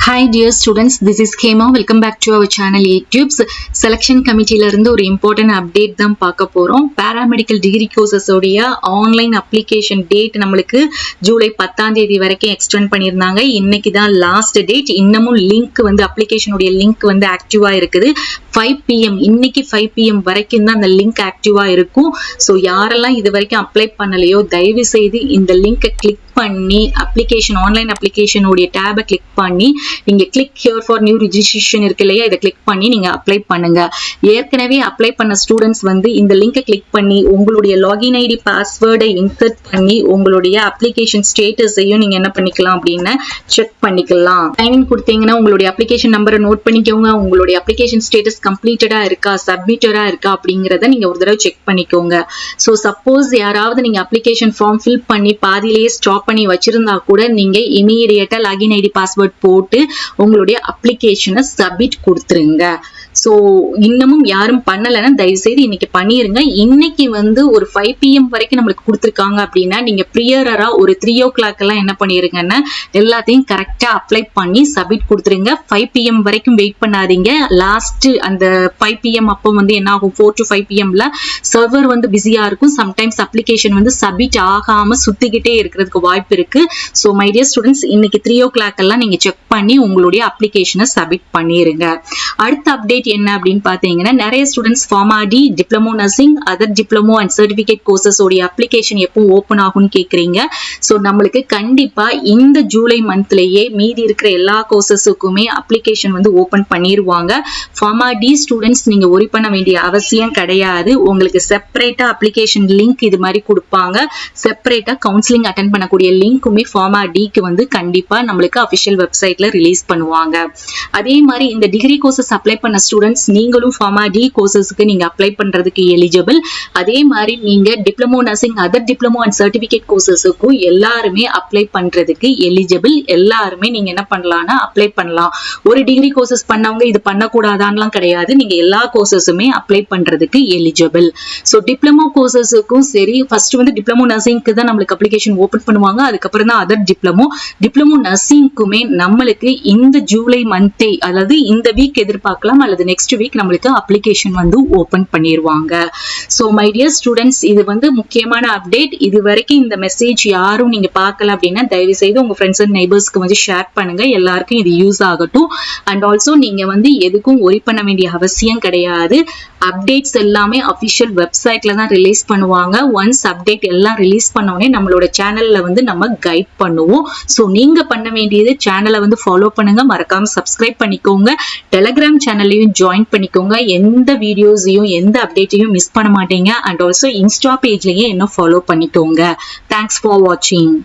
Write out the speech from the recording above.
Hi dear students, this is Hema. Welcome back to our channel utipz. Selection committee la irundhu or important update dhaan paaka porom. Paramedical degree courses odia online application date namalukku July 10th தேதி வரைக்கும் extend பண்ணிருந்தாங்க. இன்னைக்கு தான் last date. இன்னமும் link வந்து application உடைய link வந்து ஆக்டிவா இருக்குது. 5 pm இன்னைக்கு 5 pm வரைக்கும் தான் அந்த link ஆக்டிவா இருக்கும். So யாரெல்லாம் இது வரைக்கும் அப்ளை பண்ணலையோ தயவு செய்து இந்த link click பண்ணி application online application உடைய tab click பண்ணி நீங்க click here for new registration இருக்கு இல்லையா, இதை click பண்ணி நீங்க அப்ளை பண்ணுங்க. ஏற்கனவே அப்ளை பண்ண ஸ்டூடெண்ட்ஸ் வந்து இந்த லிங்கை click பண்ணி உங்களுடைய லாகின் ஐடி பாஸ்வேர்டை இன்சர்ட் பண்ணி உங்களுடைய அப்ளிகேஷன் ஸ்டேட்டஸையும் நீங்க என்ன பண்ணிக்கலாம் அப்படின்னு செக் பண்ணிக்கலாம். சைன் இன் கொடுத்தீங்கன்னா உங்களுடைய அப்ளிகேஷன் நம்பரை நோட் பண்ணிக்கோங்க. உங்களுடைய அப்ளிகேஷன் ஸ்டேட்டஸ் கம்ப்ளீட்டடா இருக்கா, சப்மிட்டடா இருக்கா அப்படிங்கறத நீங்க ஒரு தடவை செக் பண்ணிக்கோங்க. சோ சப்போஸ் யாராவது நீங்க அப்ளிகேஷன் ஃபார்ம் ஃபில் பண்ணி பாதியிலேயே ஸ்டாப் பண்ணி வச்சிருந்தா கூட நீங்க இமிடியேட்டா லாகின் ஐடி பாஸ்வேர்ட் போட்டு உங்களுடைய அப்ளிகேஷனை சப்மிட் கொடுத்துருங்க. சோ இன்னமும் யாரும் பண்ணலன்னா தயவு செய்து இன்னைக்கு பண்ணிருங்க. இன்னைக்கு வந்து ஒரு 5 pm வரைக்கும் நம்மளுக்கு கொடுத்துருக்காங்க அப்படின்னா நீங்க ப்ரியரா ஒரு 3 o'clock எல்லாம் என்ன பண்ணிருங்கன்னா எல்லாத்தையும் கரெக்டா அப்ளை பண்ணி சப்மிட் கொடுத்துருங்க. 5 pm வரைக்கும் வெயிட் பண்ணாதீங்க. லாஸ்ட் அந்த 5 pm அப்போ வந்து என்ன ஆகும், 4 to 5 pmல சர்வர் வந்து பிஸியா இருக்கும். சம்டைம்ஸ் அப்ளிகேஷன் வந்து சப்மிட் ஆகாம சுத்திக்கிட்டே இருக்கிறதுக்கு வாய்ப்பு இருக்கு. சோ மை டியர் ஸ்டூடெண்ட்ஸ், இன்னைக்கு 3 o'clock எல்லாம் நீங்க செக் பண்ணி உங்களுடைய அப்ளிகேஷனை சப்மிட் பண்ணிருங்க. அடுத்த அப்டேட் என்ன அப்படின்னு பாத்தீங்கன்னா, நிறைய students PharmD, Diploma Nursing, other Diploma and Certificate courses உடைய அப்ளிகேஷன் எப்போ ஓபன் ஆகும்னு கேக்குறீங்க. சோ நம்மளுக்கு கண்டிப்பா இந்த ஜூலை மந்த்லயே மீதி இருக்கிற எல்லா கோர்சஸுக்குமே அப்ளிகேஷன் வந்து ஓபன் பண்ணிடுவாங்க. PharmD ஸ்டூடெண்ட்ஸ் நீங்க ஒரி பண்ண வேண்டிய அவசியம் கிடையாது. உங்களுக்கு செப்பரேட்டா அப்ளிகேஷன் லிங்க் இது மாதிரி கொடுப்பாங்க. செப்பரேட்டா கவுன்சிலிங் அட்டென்ட் பண்ணக்கூடிய லிங்க்குமே PharmDக்கு வந்து கண்டிப்பா நம்மளுக்கு அபிஷியல் வெப்சைட்ல ரிலீஸ் பண்ணுவாங்க. அதே மாதிரி இந்த டிகிரி கோர்சஸ் அப்ளை பண்ண ஸ்டூடெண்ட்ஸ் நீங்களும் PharmD கோர்சஸ்க்கு நீங்க அப்ளை பண்றதுக்கு எலிஜிபிள். அதே மாதிரி நீங்க diploma nursing, other diploma and certificate கோர்சஸ்க்கும் எல்லாருமே அப்ளை பண்றதுக்கு எலிஜிபிள். எல்லாருமே நீங்க என்ன பண்ணலாம்னா அப்ளை பண்ணலாம். ஒரு டிகிரி கோர்சஸ் பண்ணவங்க இது பண்ணக்கூடாதான்லாம் கிடையாது. நீங்க எல்லா கோர்சஸுமே அப்ளை பண்றதுக்கு எலிஜிபிள். ஸோ டிப்ளமோ கோர்சஸுக்கும் சரி, ஃபர்ஸ்ட் வந்து டிப்ளமோ நர்சிங்க்கு தான் நம்மளுக்கு அப்ளிகேஷன் ஓபன் பண்ணுவாங்க. அதுக்கப்புறம் தான் அதர் டிப்ளமோ நர்சிங்க்குமே நம்மளுக்கு இந்த ஜூலை மந்த்தே, அதாவது இந்த வீக் எதிர்பார்க்கலாம் அல்லது நெக்ஸ்ட் வீக் நம்மளுக்கு அப்ளிகேஷன் வந்து ஓபன் பண்ணிடுவாங்க. சோ மை டியர் ஸ்டூடெண்ட்ஸ், இது வந்து முக்கியமான அப்டேட். இது வரைக்கும் இந்த மெசேஜ் யாரும் நீங்க பார்க்கல அப்படின்னா தயவு செய்து உங்க ஃப்ரெண்ட்ஸ் அண்ட் நெய்பர்ஸ்க்கு வந்து ஷேர் பண்ணுங்க. எல்லாருக்கும் இது யூஸ் ஆகட்டும். அண்ட் ஆல்சோ நீங்க வந்து எதுக்கும் ஒரி பண்ண வேண்டிய அவசியம் கிடையாது. அப்டேட்ஸ் எல்லாமே அபிஷியல் வெப்சைட்ல தான் ரிலீஸ் பண்ணுவாங்க. ஒன்ஸ் அப்டேட் எல்லாம் ரிலீஸ் பண்ணோடனே நம்மளோட சேனல்ல வந்து நம்ம கைட் பண்ணுவோம். சோ நீங்க பண்ண வேண்டியது சேனலை வந்து ஃபாலோ பண்ணுங்க, மறக்காம சப்ஸ்கிரைப் பண்ணிக்கோங்க, டெலிகிராம் சேனல்லையும் ஜாயின் பண்ணிக்கோங்க. எந்த வீடியோஸையும் எந்த அப்டேட்டையும் மிஸ் பண்ண மாட்டீங்க. அண்ட் ஆல்சோ இன்ஸ்டா பேஜ்லயே என்ன ஃபாலோ பண்ணிக்கோங்க. தேங்க்ஸ் ஃபார் வாட்சிங்.